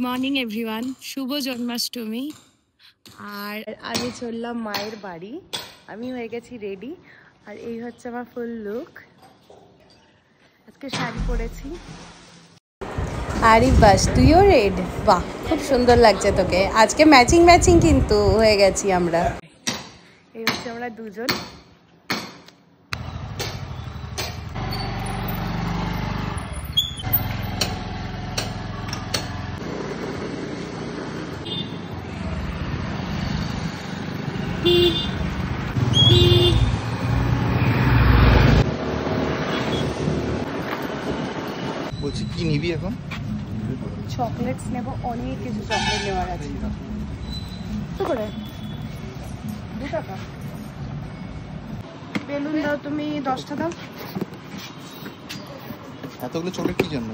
Morning everyone, শুভ জন্মাষ্টমী। আর আমি চললাম মায়ের বাড়ি। আমি হয়ে গেছি রেডি, আর এই হচ্ছে আমার ফুল লুক। আজকে শাড়ি পরেছি। আরে বাস, তুইও রেড? বাহ, খুব সুন্দর লাগছে তোকে। আজকে ম্যাচিং ম্যাচিং কিন্তু হয়ে গেছি আমরা। এই হচ্ছে আমরা দুজন। বলছি কি নিবি এখন? চকলেটস নেব, অনেক কিছু চকলেট নেওয়ার আছে। কত করে? 2 টাকা। বেলুন দাও তুমি, 10টা দাও। এতগুলো চকলেট কি জন্য?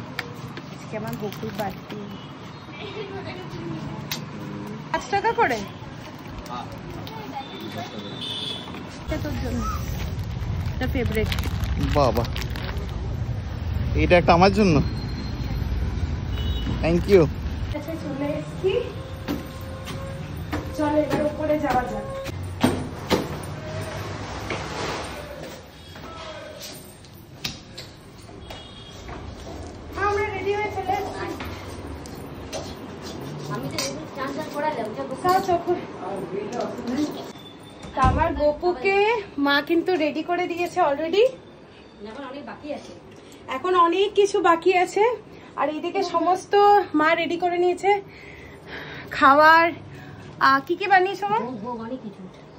কেমন গোকুল বাড়তি। 5 টাকা করে তোর জন্য। এটা ফেভারিট। বাবা, এটা একটা আমার জন্য। Thank you. আচ্ছা, চলে এসেছি। চলো এবার উপরে যাওয়া যাক। আমরা রেডি হয়ে চলে এসেছি। আমার গোপুকে মা কিন্তু রেডি করে দিয়েছে অলরেডি। এখন অনেক কিছু বাকি আছে। আর এইদিকে সমস্ত মা রেডি করে নিয়েছে খাবার। কি কি বানিয়েছো মা?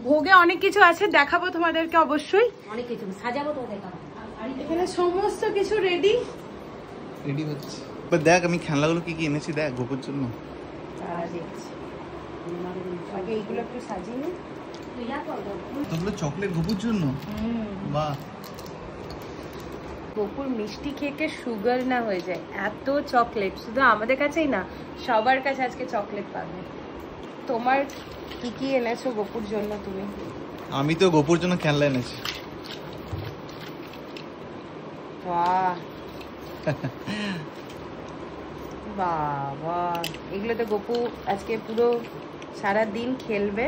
ভোগে অনেক কিছু আছে, দেখাবো তোমাদেরকে অবশ্যই। অনেক কিছু সাজাবো তো, দেখাবো। এখানে সমস্ত কিছু রেডি হচ্ছে। এবার দেখ আমি খেলনাগুলো কি কি এনেছি, দেখ গোপুর জন্য। আগে এইগুলো একটু সাজিয়ে নি। তোগুলো চকলেট গোপুর জন্য। বাহ, গোপুর মিষ্টি খেয়ে সুগার না হয়ে যায়। এত চকলেট, শুধু আমাদের কাছেই না, সবার কাছে আজকে চকলেট পাবে। তোমার কি কি এনেছো গোপুর জন্য তুমি? আমি তো গোপুর জন্য খেলনা এনেছি। বাহ বাবা, এগুলো তো গোপু আজকে পুরো সারা দিন খেলবে।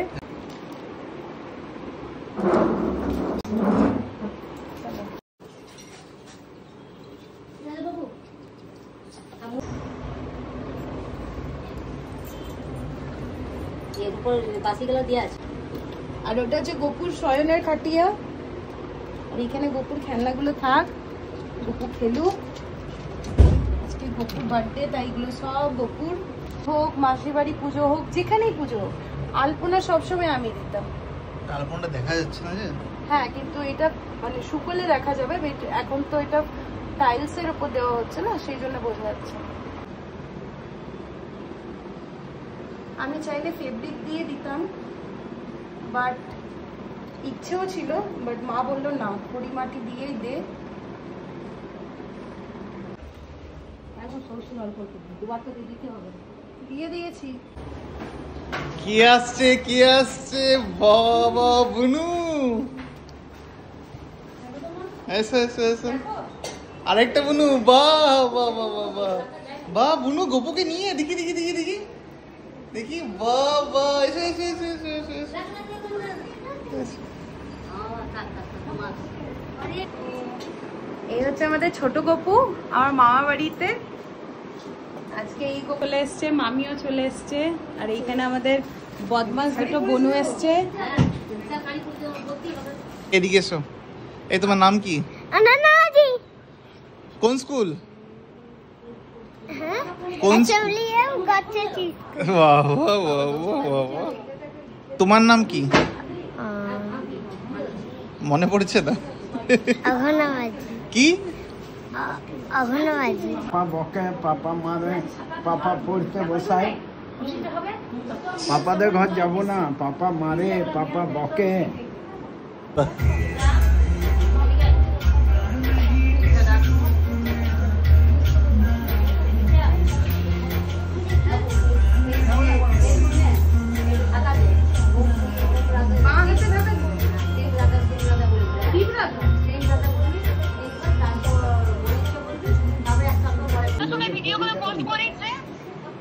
আর ওটা হচ্ছে গোপুর শয়নের খাটিয়া। আর এখানে গোপুর খেলনাগুলো থাক, গোপু খেলুক। আজকে গোপুর বার্থডে, তাই এগুলো সব গোপুর। হোক মাসির বাড়ি পুজো হোক, যেখানেই পুজো হোক, আলপনা সবসময় আমি দিতাম। আলপনাটা দেখা যাচ্ছে না যে? হ্যাঁ, কিন্তু এটা মানে শুকলে দেখা যাবে। এখন তো এটা টাইলস এর উপর দেওয়া হচ্ছে না, সেই জন্য বোঝা যাচ্ছে। আমি চাইলে ফেব্রিক দিয়ে দিতাম, বাট ইচ্ছেও ছিল, বাট মা বললো না, খড়ি মাটি দিয়েই দে। দিয়ে দিয়েছি। কি আসছে কি আসছে? বাবা বুনু, এসো এসো এসো। আরেকটা বুনু। বাহ বাহ বাহ বাহ বাহ বাহ, বুনু গোপুকে নিয়ে দেখি দেখি দেখি দেখি দেখি। বাহ বাহ, এসো এসো এসো এসো এসো এসো। এই হচ্ছে আমাদের ছোট গোপু আমার মামা বাড়িতে। আজকে এই গোপালে এসছে, মামিও চলে এসছে। আর এইখানে আমাদের বদমাস দুটো বনু এসছে। এদিকে এসো। এই তোমার নাম কি? কোন স্কুল? কোন তোমার নাম কি মনে পড়ছে না? কি? পাপা বকে, পাপা মারে, পাপা পড়তে বসায়। পাপাদের ঘর যাব না, পাপা মারে, পাপা বকে।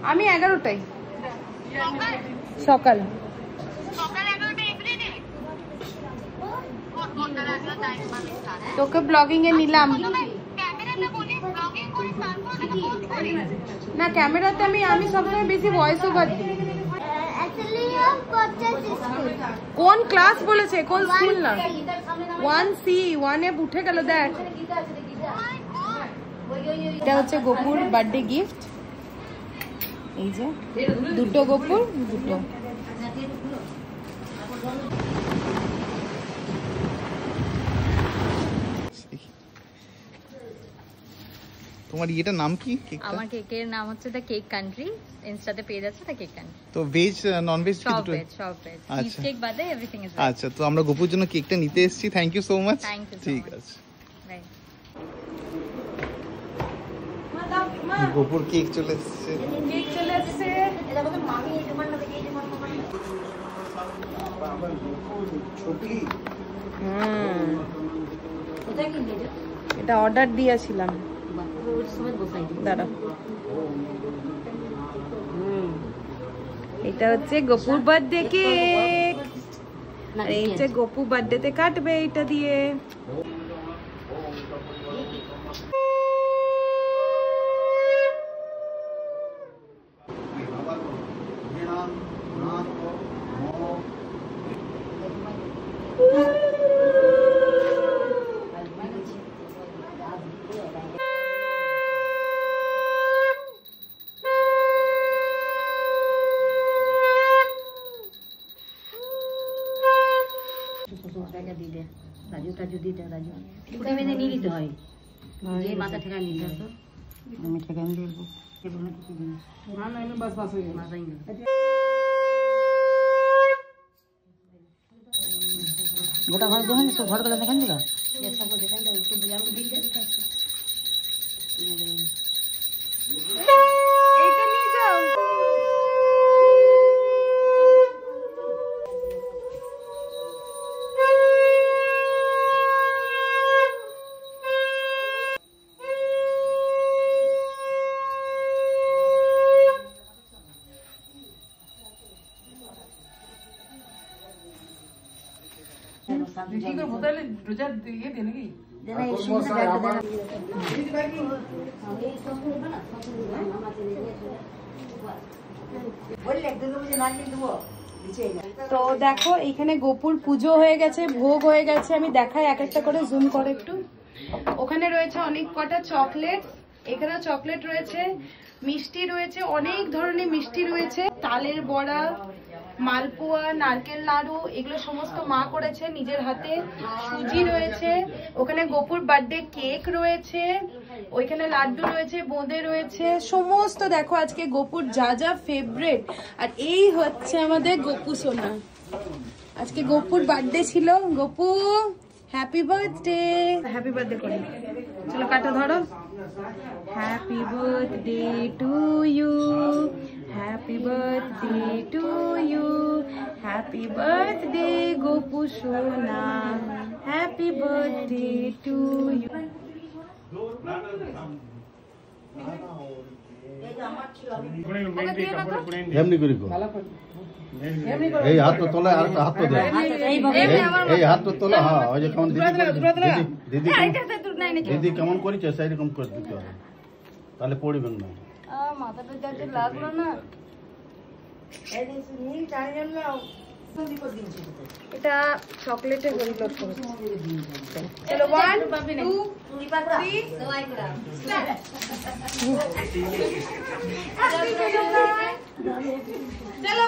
আমি 11টায় সকাল। তোকে ব্লগিং এ নিলাম না, ক্যামেরাতে আমি সবসময় বেশি ভয়েস ওভার দিই। কোন ক্লাস বলেছে, কোন স্কুল না? 1C 1 এ উঠে গেল দেখ। এটা হচ্ছে গোপুর বার্থডে গিফট। এই যে দুটো গোপুর, দুটো। তোমার ইয়েটার নাম কি? আমার কেকের নাম হচ্ছে দ্য কেক কান্ট্রি, ইনস্টাতে পেজ আছে দ্য কেক কান্ট্রি। তো ভেজ নন ভেজ সব ভেজ, সব ভেজ, চিজ কেক বাদে এভরিথিং ইজ ভেজ। আচ্ছা, তো আমরা গোপুর জন্য কেকটা নিতে এসেছি। Thank you so much. Thank you. ঠিক আছে, বাই। গোপুর কেক চলে এসেছে। কেক চলে এসেছে। এটা অর্ডার দিয়েছিলাম, দাঁড়া। এটা হচ্ছে গোপুর বার্থডে কেক, আর এই হচ্ছে গোপু বার্থডেতে কাটবে এটা দিয়ে। রাজু টাজু দিতে, রাজু খুঁটে বেঁধে নিয়ে নিতে হয়, যে মাথা ঠেকায় নিতে হয়। আমি ঠেকাই দিয়ে দেবো, না না এমনি বাস বাস হয়ে যাবে, মাথাই না। গোটা ঘর দেখেন তো, ঘরগুলো দেখেন দিল সব দেখেন তো, একটু বুঝে আমি দিন এইটা নিয়ে যাও। তো দেখো এখানে গোপুর পুজো হয়ে গেছে, ভোগ হয়ে গেছে। আমি দেখাই এক একটা করে, জুম করে একটু। ওখানে রয়েছে অনেক কটা চকলেট, এখানেও চকলেট রয়েছে, মিষ্টি রয়েছে, অনেক ধরনের মিষ্টি রয়েছে, তালের বড়া, মালপোয়া, নারকেল নাড়ু, এগুলো সমস্ত মা করেছে নিজের হাতে। সুজি রয়েছে, ওখানে গোপুর বার্থডে কেক রয়েছে, ওইখানে লাড্ডু রয়েছে, বোঁদে রয়েছে, সমস্ত দেখো আজকে গোপুর যা যা ফেভারিট। আর এই হচ্ছে আমাদের গোপু সোনা। আজকে গোপুর বার্থডে ছিল। Gopu happy birthday, happy birthday করি। চলো কাটা ধরো। Happy birthday to you, happy birthday to you, happy birthday Gopu সোনা, হ্যাপি বার্থডে টু ইউ। এমনি করি গো, এই হাত তো তোলে, আর হাত তো দেয়, এই হাত তো তোলে। হ্যাঁ, ওই যে কেমন দিদি কেমন করেছে সেই রকম করে দিতে হবে, তাহলে পড়বেন না। মাথাটা যাতে লাগলো না, এটা চকলেটে গোল গোল করে। চলো 1 2 3 চলো